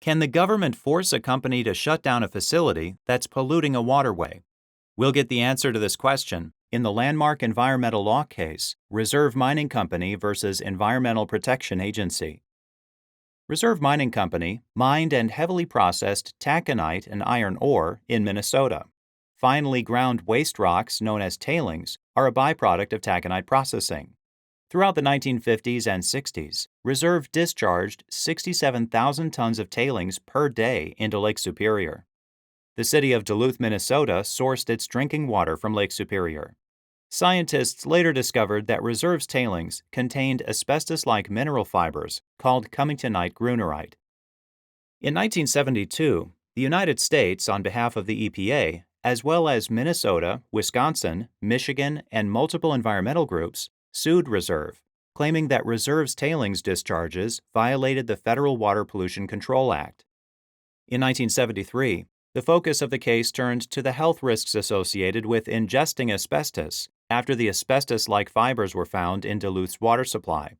Can the government force a company to shut down a facility that's polluting a waterway? We'll get the answer to this question in the landmark environmental law case, Reserve Mining Company versus Environmental Protection Agency. Reserve Mining Company mined and heavily processed taconite and iron ore in Minnesota. Finely ground waste rocks known as tailings are a byproduct of taconite processing. Throughout the 1950s and 60s, Reserve discharged 67,000 tons of tailings per day into Lake Superior. The city of Duluth, Minnesota sourced its drinking water from Lake Superior. Scientists later discovered that Reserve's tailings contained asbestos-like mineral fibers called cummingtonite-grunerite. In 1972, the United States, on behalf of the EPA, as well as Minnesota, Wisconsin, Michigan, and multiple environmental groups, sued Reserve, claiming that Reserve's tailings discharges violated the Federal Water Pollution Control Act. In 1973, the focus of the case turned to the health risks associated with ingesting asbestos after the asbestos-like fibers were found in Duluth's water supply.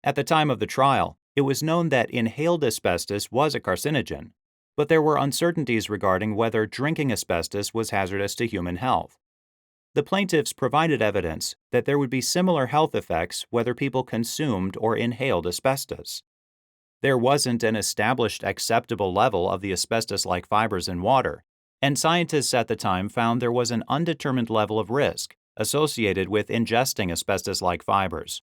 At the time of the trial, it was known that inhaled asbestos was a carcinogen, but there were uncertainties regarding whether drinking asbestos was hazardous to human health. The plaintiffs provided evidence that there would be similar health effects whether people consumed or inhaled asbestos. There wasn't an established acceptable level of the asbestos-like fibers in water, and scientists at the time found there was an undetermined level of risk associated with ingesting asbestos-like fibers.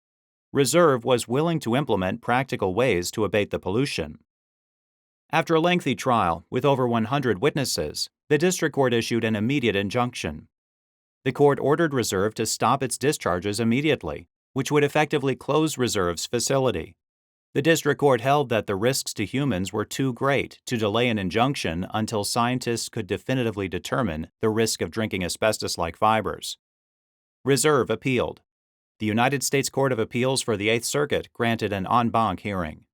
Reserve was willing to implement practical ways to abate the pollution. After a lengthy trial with over 100 witnesses, the district court issued an immediate injunction. The court ordered Reserve to stop its discharges immediately, which would effectively close Reserve's facility. The district court held that the risks to humans were too great to delay an injunction until scientists could definitively determine the risk of drinking asbestos-like fibers. Reserve appealed. The United States Court of Appeals for the Eighth Circuit granted an en banc hearing.